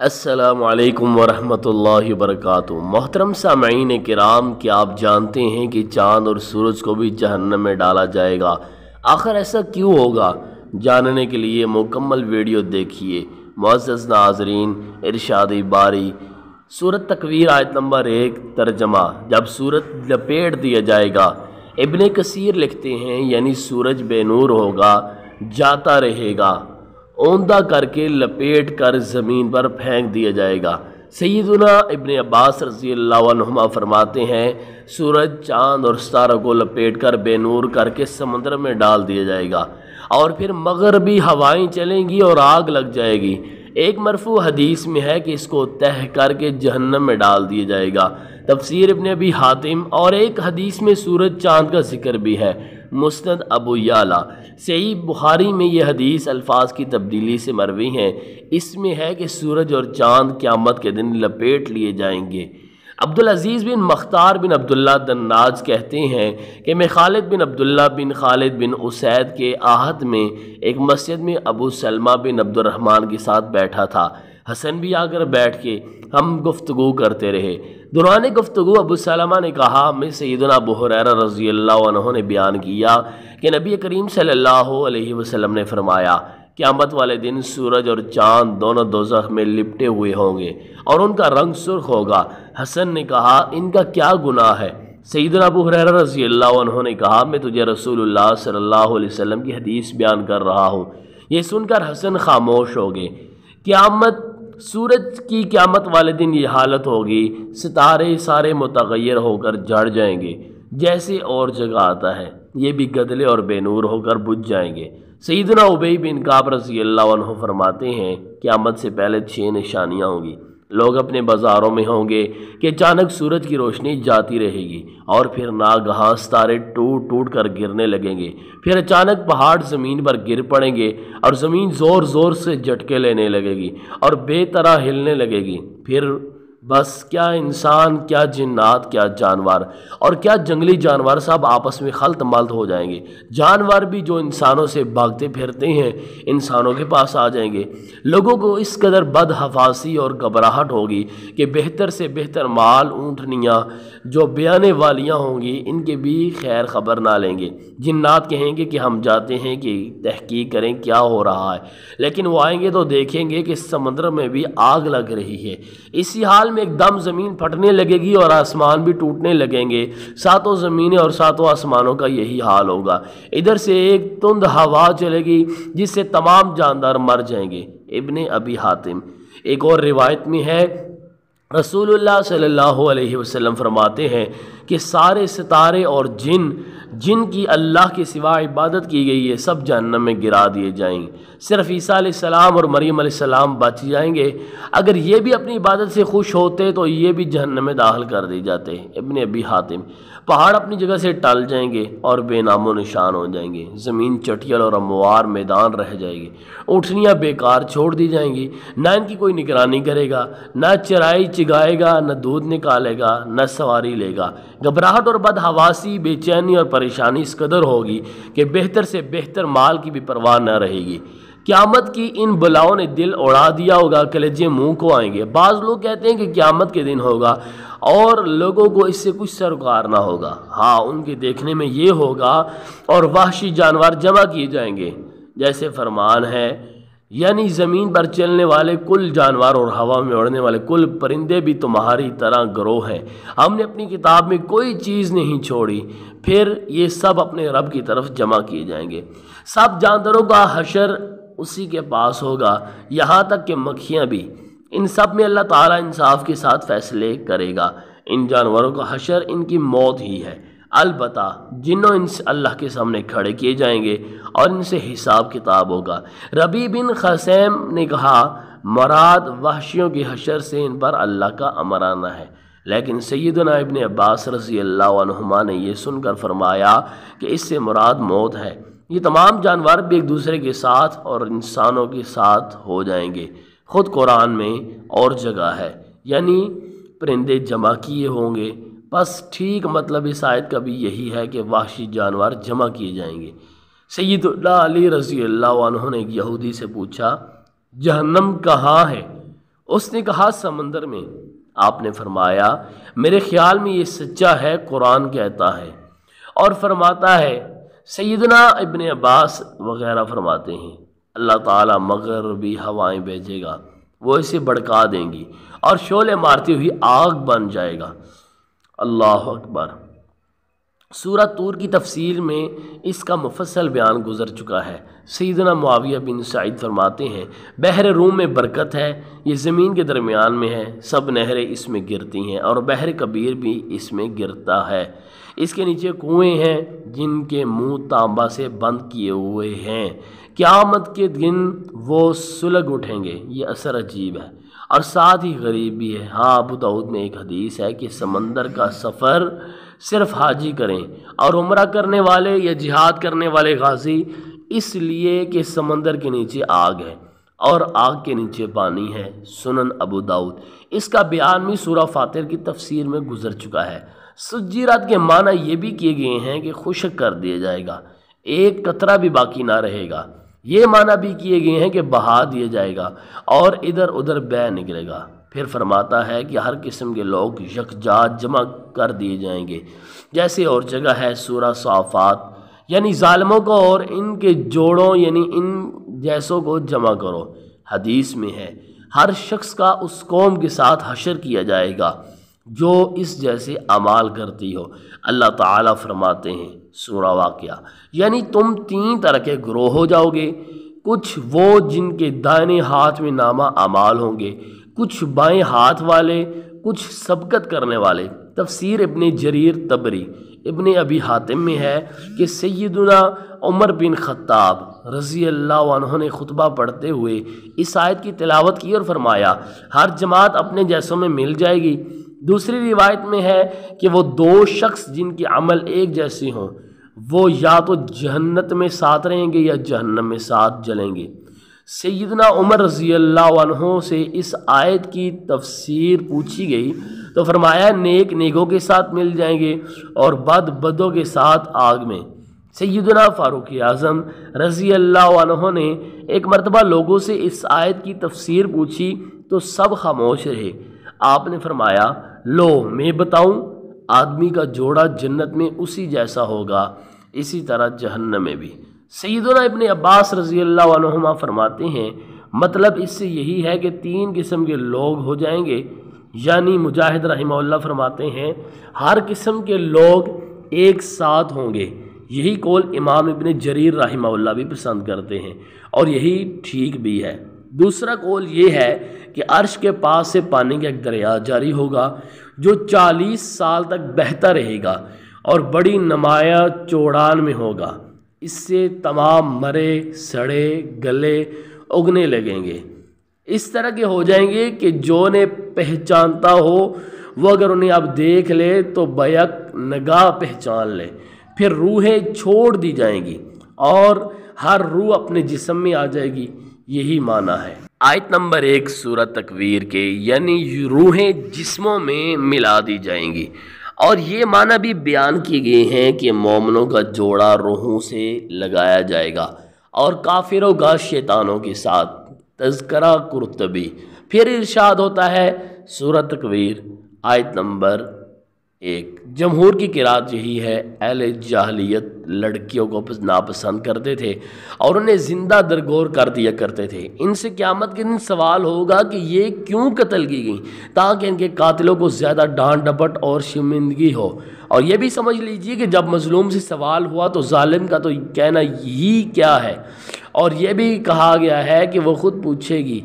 السلام علیکم ورحمۃ اللہ وبرکاتہ۔ محترم سامعین کرام، کیا آپ جانتے ہیں کہ چاند اور سورج کو بھی جہنم میں ڈالا جائے گا؟ آخر ایسا کیوں ہوگا؟ جاننے کے لیے مکمل ویڈیو دیکھیے۔ معزز ناظرین، ارشاد باری، سورۃ تکویر آیت نمبر 1 ترجمہ: جب سورج لپیٹ دیا جائے گا، ابن کثیر لکھتے ہیں یعنی سورج بے نور ہوگا، جاتا رہے گا، اوندھا کر کے لپیٹ کر زمین پر پھینک دیا جائے گا۔ سیدنا ابن عباس رضی اللہ عنہما فرماتے ہیں، سورج، چاند اور ستاروں کو لپیٹ کر بے نور کر کے سمندر میں ڈال دیا جائے گا، اور پھر مغربی ہوائیں چلیں گی اور آگ لگ جائے گی۔ ایک مرفوع حدیث میں ہے کہ اس کو تہ کر کے جہنم میں ڈال دیا جائے گا، تفسیر ابن ابی حاتم۔ اور ایک حدیث میں سورج چاند کا ذکر بھی ہے، مسند ابو یعلا۔ صحیح بخاری میں یہ حدیث الفاظ کی تبدیلی سے مروی ہیں۔ اس میں ہے کہ سورج اور چاند قیامت کے دن لپیٹ لیے جائیں گے۔ عبدالعزیز بن مختار بن عبداللہ دناج کہتے ہیں کہ میں خالد بن عبداللہ بن خالد بن اسید کے عہد میں ایک مسجد میں ابو سلمہ بن عبد الرحمن کے ساتھ بیٹھا تھا۔ حسن بھی آ کر بیٹھ کے ہم گفتگو کرتے رہے۔ دوران گفتگو ابو سلمہ نے کہا، میں سیدنا ابو ہریرہ رضی اللہ عنہ نے بیان کیا کہ نبی کریم صلی اللہ علیہ وسلم نے فرمایا، قیامت والے دن سورج اور چاند دونوں دوزخ میں لپٹے ہوئے ہوں گے اور ان کا رنگ سرخ ہوگا۔ حسن نے کہا، ان کا کیا گناہ ہے؟ سیدنا ابو ہریرہ رضی اللہ عنہ نے کہا، میں تجھے رسول اللہ صلی اللہ علیہ وسلم کی حدیث بیان کر رہا ہوں۔ یہ سن کر حسن خاموش ہو گئے۔ سورج کی قیامت والے دن یہ حالت ہوگی، ستارے سارے متغیر ہو کر جڑ جائیں گے جیسے اور جگہ آتا ہے، یہ بھی گدلے اور بے نور ہو کر بجھ جائیں گے۔ سیدنا ابی بن کعب رضی اللہ عنہ فرماتے ہیں، قیامت سے پہلے 6 نشانیاں ہوں گی۔ لوگ اپنے بازاروں میں ہوں گے کہ اچانک سورج کی روشنی جاتی رہے گی، اور پھر ناگہاں ستارے ٹوٹ ٹوٹ کر گرنے لگیں گے، پھر اچانک پہاڑ زمین پر گر پڑیں گے اور زمین زور زور سے جھٹکے لینے لگے گی اور بے طرح ہلنے لگے گی۔ پھر بس کیا انسان، کیا جنات، کیا جانور اور کیا جنگلی جانور سب آپس میں خلط ملط ہو جائیں گے۔ جانور بھی جو انسانوں سے بھاگتے پھرتے ہیں انسانوں کے پاس آ جائیں گے۔ لوگوں کو اس قدر بدحواسی اور گھبراہٹ ہوگی کہ بہتر سے بہتر مال، اونٹنیاں جو بیانے والیاں ہوں گی، ان کے بھی خیر خبر نہ لیں گے۔ جنات کہیں گے کہ ہم جاتے ہیں کہ تحقیق کریں کیا ہو رہا ہے، لیکن وہ آئیں گے تو دیکھیں گے کہ سمندر میں بھی آگ لگ رہی ہے۔ اسی حال میں ایک دم زمین پھٹنے لگے گی اور آسمان بھی ٹوٹنے لگیں گے۔ 7 زمینیں اور 7 آسمانوں کا یہی حال ہوگا۔ ادھر سے ایک تند ہوا چلے گی جس سے تمام جاندار مر جائیں گے۔ ابن ابی حاتم۔ ایک اور روایت میں ہے، رسول اللہ صلی اللہ علیہ وسلم فرماتے ہیں کہ سارے ستارے اور جن کی اللہ کے سوا عبادت کی گئی ہے سب جہنم میں گرا دیے جائیں گے، صرف عیسیٰ علیہ السلام اور مریم علیہ السلام بچ جائیں گے۔ اگر یہ بھی اپنی عبادت سے خوش ہوتے تو یہ بھی جہنم میں داخل کر دی جاتے۔ ابن ابی حاتم۔ پہاڑ اپنی جگہ سے ٹل جائیں گے اور بے نام و نشان ہو جائیں گے، زمین چٹیل اور ہموار میدان رہ جائے گی، اونٹنیاں بیکار چھوڑ دی جائیں گی، نہ ان کی کوئی نگرانی کرے گا، نہ چرائی چگائے گا، نہ دودھ نکالے گا، نہ سواری لے گا۔ گھبراہٹ اور بدحواسی، بے چینی اور پریشانی اس قدر ہوگی کہ بہتر سے بہتر مال کی بھی پرواہ نہ رہے گی۔ قیامت کی ان بلاؤں نے دل اڑا دیا ہوگا، کلیجے منہ کو آئیں گے۔ بعض لوگ کہتے ہیں کہ قیامت کے دن ہوگا اور لوگوں کو اس سے کچھ سروکار نہ ہوگا۔ ہاں، ان کے دیکھنے میں یہ ہوگا اور وحشی جانور جمع کیے جائیں گے، جیسے فرمان ہے، یعنی زمین پر چلنے والے کل جانور اور ہوا میں اڑنے والے کل پرندے بھی تمہاری طرح گروہ ہیں، ہم نے اپنی کتاب میں کوئی چیز نہیں چھوڑی۔ پھر یہ سب اپنے رب کی طرف جمع کیے جائیں گے۔ سب جانداروں کا حشر اسی کے پاس ہوگا، یہاں تک کہ مکھیاں بھی۔ ان سب میں اللہ تعالیٰ انصاف کے ساتھ فیصلے کرے گا۔ ان جانوروں کا حشر ان کی موت ہی ہے، البتہ جنوں انس اللہ کے سامنے کھڑے کیے جائیں گے اور ان سے حساب کتاب ہوگا۔ ربی بن خثیم نے کہا، مراد وحشیوں کے حشر سے ان پر اللہ کا امرانہ ہے، لیکن سیدنا ابن عباس رضی اللہ عنہما نے یہ سن کر فرمایا کہ اس سے مراد موت ہے۔ یہ تمام جانور بھی ایک دوسرے کے ساتھ اور انسانوں کے ساتھ ہو جائیں گے۔ خود قرآن میں اور جگہ ہے، یعنی پرندے جمع کیے ہوں گے۔ بس ٹھیک مطلب اس آیت کا بھی یہی ہے کہ وحشی جانور جمع کیے جائیں گے۔ سیدنا علی رضی اللہ عنہ نے ایک یہودی سے پوچھا، جہنم کہاں ہے؟ اس نے کہا سمندر میں۔ آپ نے فرمایا میرے خیال میں یہ سچا ہے، قرآن کہتا ہے۔ اور فرماتا ہے، سیدنا ابن عباس وغیرہ فرماتے ہیں اللہ تعالیٰ مغربی ہوائیں بھیجے گا، وہ اسے بھڑکا دیں گی اور شعلے مارتی ہوئی آگ بن جائے گا۔ اللہ اکبر۔ سورہ طور کی تفسیر میں اس کا مفصل بیان گزر چکا ہے۔ سیدنا معاویہ بن سعید فرماتے ہیں بحر روم میں برکت ہے، یہ زمین کے درمیان میں ہے، سب نہریں اس میں گرتی ہیں اور بحر کبیر بھی اس میں گرتا ہے، اس کے نیچے کنویں ہیں جن کے منہ تانبا سے بند کیے ہوئے ہیں، قیامت کے دن وہ سلگ اٹھیں گے۔ یہ اثر عجیب ہے اور ساتھ ہی غریب بھی ہے۔ ہاں ابو داؤد میں ایک حدیث ہے کہ سمندر کا سفر صرف حاجی کریں اور عمرہ کرنے والے یا جہاد کرنے والے غازی، اس لیے کہ سمندر کے نیچے آگ ہے اور آگ کے نیچے پانی ہے۔ سنن ابو داؤد۔ اس کا بیان بھی سورہ فاطر کی تفسیر میں گزر چکا ہے۔ سجیرات کے معنی یہ بھی کیے گئے ہیں کہ خشک کر دیا جائے گا، ایک قطرہ بھی باقی نہ رہے گا۔ یہ معنی بھی کیے گئے ہیں کہ بہا دیا جائے گا اور ادھر ادھر بہہ نکلے گا۔ پھر فرماتا ہے کہ ہر قسم کے لوگ یکجا جمع کر دیے جائیں گے، جیسے اور جگہ ہے سورہ صافات، یعنی ظالموں کو اور ان کے جوڑوں یعنی ان جیسوں کو جمع کرو۔ حدیث میں ہے ہر شخص کا اس قوم کے ساتھ حشر کیا جائے گا جو اس جیسے اعمال کرتی ہو۔ اللہ تعالیٰ فرماتے ہیں سورہ واقعہ، یعنی تم تین طرح کے گروہ ہو جاؤ گے، کچھ وہ جن کے دائیں ہاتھ میں نامہ اعمال ہوں گے، کچھ بائیں ہاتھ والے، کچھ سبقت کرنے والے۔ تفسیر ابن جریر طبری۔ ابن ابی حاتم میں ہے کہ سیدنا عمر بن خطاب رضی اللہ عنہ نے خطبہ پڑھتے ہوئے اس آیت کی تلاوت کی اور فرمایا ہر جماعت اپنے جیسوں میں مل جائے گی۔ دوسری روایت میں ہے کہ وہ دو شخص جن کے عمل ایک جیسے ہوں وہ یا تو جہنت میں ساتھ رہیں گے یا جہنم میں ساتھ جلیں گے۔ سیدنا عمر رضی اللہ عنہ سے اس آیت کی تفسیر پوچھی گئی تو فرمایا نیک نیکوں کے ساتھ مل جائیں گے اور بد بدوں کے ساتھ آگ میں۔ سیدنا فاروق اعظم رضی اللہ عنہ نے ایک مرتبہ لوگوں سے اس آیت کی تفسیر پوچھی تو سب خاموش رہے۔ آپ نے فرمایا لو میں بتاؤں، آدمی کا جوڑا جنت میں اسی جیسا ہوگا، اسی طرح جہنم میں بھی۔ سیدنا ابن عباس رضی اللہ عنہما فرماتے ہیں مطلب اس سے یہی ہے کہ تین قسم کے لوگ ہو جائیں گے، یعنی مجاہد رحمہ اللہ فرماتے ہیں ہر قسم کے لوگ ایک ساتھ ہوں گے۔ یہی قول امام ابن جریر رحمہ اللہ بھی پسند کرتے ہیں اور یہی ٹھیک بھی ہے۔ دوسرا قول یہ ہے کہ عرش کے پاس سے پانی کا ایک دریا جاری ہوگا جو 40 سال تک بہتا رہے گا اور بڑی نمایاں چوڑان میں ہوگا، اس سے تمام مرے سڑے گلے اگنے لگیں گے، اس طرح کے ہو جائیں گے کہ جو انہیں پہچانتا ہو وہ اگر انہیں اب دیکھ لے تو بیک نگاہ پہچان لے، پھر روحیں چھوڑ دی جائیں گی اور ہر روح اپنے جسم میں آ جائے گی۔ یہی معنی ہے آیت نمبر 1 سورہ تکویر کے، یعنی روحیں جسموں میں ملا دی جائیں گی۔ اور یہ معنی بھی بیان کیے گئے ہیں کہ مومنوں کا جوڑا روحوں سے لگایا جائے گا اور کافروں کا شیطانوں کے ساتھ۔ تذکرہ قرطبی۔ پھر ارشاد ہوتا ہے سورہ تکویر آیت نمبر 1، جمہور کی قرات یہی ہے، اہل جاہلیت لڑکیوں کو ناپسند کرتے تھے اور انہیں زندہ درگور کر دیا کرتے تھے۔ ان سے قیامت کے دن سوال ہوگا کہ یہ کیوں قتل کی گئیں، تاکہ ان کے قاتلوں کو زیادہ ڈانٹ ڈپٹ اور شرمندگی ہو۔ اور یہ بھی سمجھ لیجئے کہ جب مظلوم سے سوال ہوا تو ظالم کا تو کہنا یہی کیا ہے، اور یہ بھی کہا گیا ہے کہ وہ خود پوچھے گی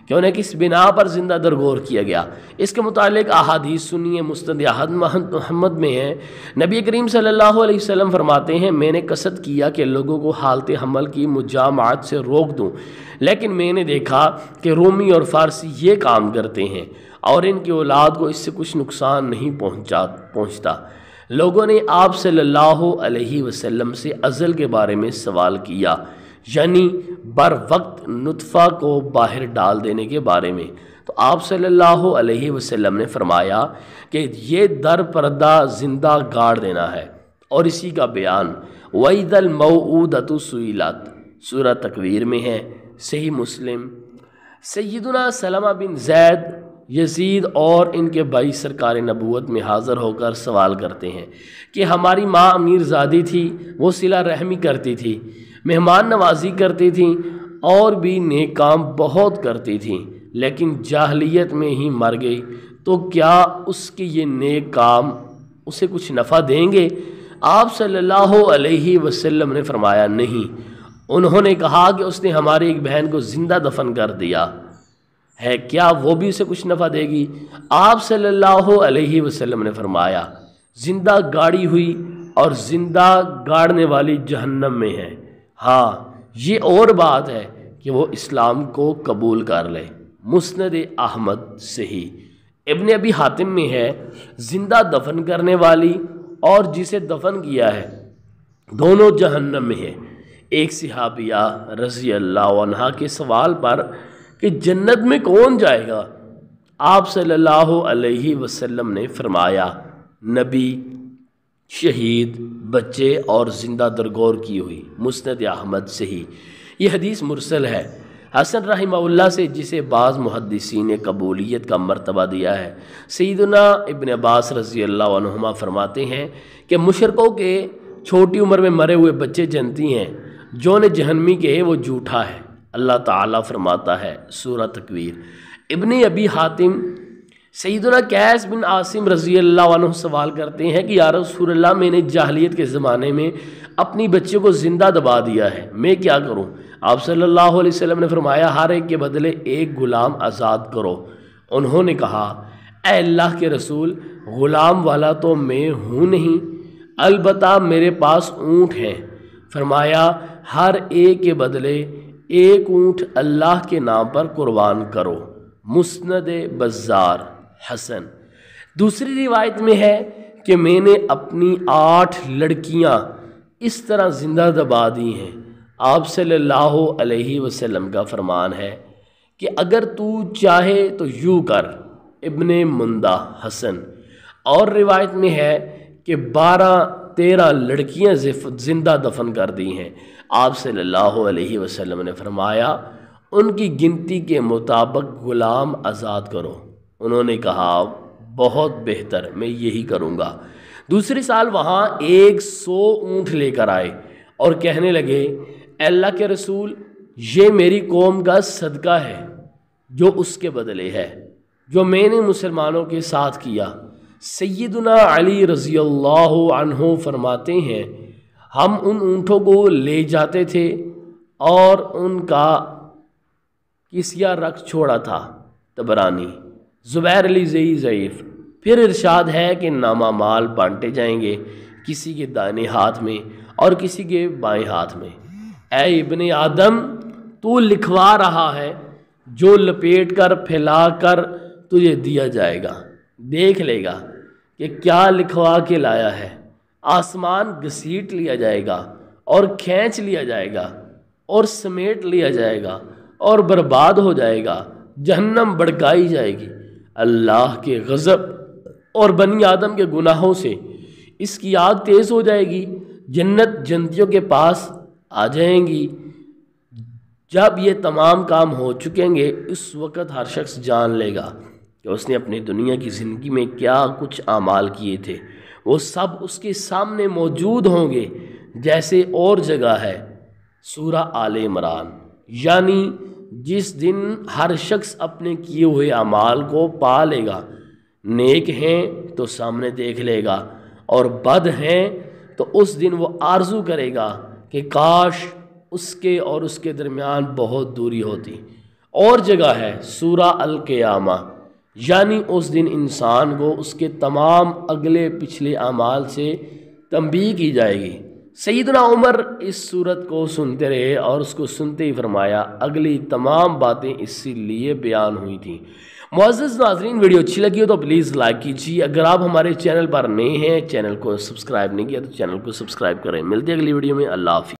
کہ انہیں کس بنا پر زندہ درگور کیا گیا۔ اس کے متعلق احادیث سنیے، مسند احمد محمد میں ہے، نبی کریم صلی اللہ علیہ وسلم فرماتے ہیں میں نے قصد کیا کہ لوگوں کو حالت حمل کی مجامعات سے روک دوں، لیکن میں نے دیکھا کہ رومی اور فارسی یہ کام کرتے ہیں اور ان کی اولاد کو اس سے کچھ نقصان نہیں پہنچتا۔ لوگوں نے آپ صلی اللہ علیہ وسلم سے ازل کے بارے میں سوال کیا، یعنی بر وقت نطفہ کو باہر ڈال دینے کے بارے میں، تو آپ صلی اللہ علیہ وسلم نے فرمایا کہ یہ در پردہ زندہ گاڑ دینا ہے۔ اور اسی کا بیان وَإِذَا الْمَوْءُودَةُ سُئِلَتْ سورہ تکویر میں ہے، صحیح مسلم سیدنا سلمہ بن زید یزید اور ان کے بھائی سرکار نبوت میں حاضر ہو کر سوال کرتے ہیں کہ ہماری ماں امیر زادی تھی، وہ صلہ رحمی کرتی تھی، مہمان نوازی کرتی تھیں اور بھی نیک کام بہت کرتی تھیں، لیکن جاہلیت میں ہی مر گئی، تو کیا اس کے یہ نیک کام اسے کچھ نفع دیں گے؟ آپ صلی اللہ علیہ وسلم نے فرمایا نہیں۔ انہوں نے کہا کہ اس نے ہماری ایک بہن کو زندہ دفن کر دیا ہے، کیا وہ بھی اسے کچھ نفع دے گی؟ آپ صلی اللہ علیہ وسلم نے فرمایا زندہ گاڑی ہوئی اور زندہ گاڑنے والی جہنم میں ہے، ہاں یہ اور بات ہے کہ وہ اسلام کو قبول کر لے۔ مسند احمد صحیح۔ ابن ابی حاتم میں ہے زندہ دفن کرنے والی اور جسے دفن کیا ہے دونوں جہنم میں ہیں۔ ایک صحابیہ رضی اللہ عنہ کے سوال پر کہ جنت میں کون جائے گا، آپ صلی اللہ علیہ وسلم نے فرمایا نبی، شہید، بچے اور زندہ درگور کی ہوئی۔ مسند احمد صحیح۔ یہ حدیث مرسل ہے حسن رحمہ اللہ سے، جسے بعض محدثین نے قبولیت کا مرتبہ دیا ہے۔ سیدنا ابن عباس رضی اللہ عنہما فرماتے ہیں کہ مشرکوں کے چھوٹی عمر میں مرے ہوئے بچے جنتی ہیں، جو نے جہنمی کہے وہ جھوٹا ہے۔ اللہ تعالیٰ فرماتا ہے سورہ تکویر۔ ابن ابی حاتم سیدنا قیس بن عاصم رضی اللہ عنہ سوال کرتے ہیں کہ یا رسول اللہ، میں نے جاہلیت کے زمانے میں اپنی بچے کو زندہ دبا دیا ہے، میں کیا کروں؟ آپ صلی اللہ علیہ وسلم نے فرمایا ہر ایک کے بدلے ایک غلام آزاد کرو۔ انہوں نے کہا اے اللہ کے رسول، غلام والا تو میں ہوں نہیں، البتہ میرے پاس اونٹ ہیں۔ فرمایا ہر ایک کے بدلے ایک اونٹ اللہ کے نام پر قربان کرو۔ مسند بزار حسن۔ دوسری روایت میں ہے کہ میں نے اپنی 8 لڑکیاں اس طرح زندہ دبا دی ہیں۔ آپ صلی اللہ علیہ وسلم کا فرمان ہے کہ اگر تو چاہے تو یوں کر۔ ابن مندہ حسن۔ اور روایت میں ہے کہ 12-13 لڑکیاں زندہ دفن کر دی ہیں۔ آپ صلی اللہ علیہ وسلم نے فرمایا ان کی گنتی کے مطابق غلام آزاد کرو۔ انہوں نے کہا بہت بہتر، میں یہی کروں گا۔ دوسری سال وہاں 100 اونٹ لے کر آئے اور کہنے لگے اے اللہ کے رسول، یہ میری قوم کا صدقہ ہے جو اس کے بدلے ہے جو میں نے مسلمانوں کے ساتھ کیا۔ سیدنا علی رضی اللہ عنہ فرماتے ہیں ہم ان اونٹوں کو لے جاتے تھے اور ان کا کسیا رکھ چھوڑا تھا۔ طبرانی۔ زبیر علی زئی ضعیف۔ پھر ارشاد ہے کہ نامہ مال بانٹے جائیں گے، کسی کے دائیں ہاتھ میں اور کسی کے بائیں ہاتھ میں۔ اے ابن آدم، تو لکھوا رہا ہے، جو لپیٹ کر پھیلا کر تجھے دیا جائے گا، دیکھ لے گا کہ کیا لکھوا کے لایا ہے۔ آسمان گھسیٹ لیا جائے گا اور کھینچ لیا جائے گا اور سمیٹ لیا جائے گا اور برباد ہو جائے گا، جہنم بھڑکائی جائے گی اللہ کے غضب اور بنی آدم کے گناہوں سے، اس کی آگ تیز ہو جائے گی، جنت جنتیوں کے پاس آ جائیں گی۔ جب یہ تمام کام ہو چکیں گے، اس وقت ہر شخص جان لے گا کہ اس نے اپنی دنیا کی زندگی میں کیا کچھ اعمال کیے تھے، وہ سب اس کے سامنے موجود ہوں گے۔ جیسے اور جگہ ہے سورہ آل عمران، یعنی جس دن ہر شخص اپنے کیے ہوئے اعمال کو پا لے گا، نیک ہیں تو سامنے دیکھ لے گا اور بد ہیں تو اس دن وہ آرزو کرے گا کہ کاش اس کے اور اس کے درمیان بہت دوری ہوتی۔ اور جگہ ہے سورہ القیامہ، یعنی اس دن انسان کو اس کے تمام اگلے پچھلے اعمال سے تنبیہ کی جائے گی۔ سیدنا عمر اس صورت کو سنتے رہے اور اس کو سنتے ہی فرمایا اگلی تمام باتیں اسی لیے بیان ہوئی تھیں۔ معزز ناظرین، ویڈیو اچھی لگی ہو تو پلیز لائک کیجیے۔ اگر آپ ہمارے چینل پر نئے ہیں، چینل کو سبسکرائب نہیں کیا تو چینل کو سبسکرائب کریں۔ ملتے ہیں اگلی ویڈیو میں۔ اللہ حافظ۔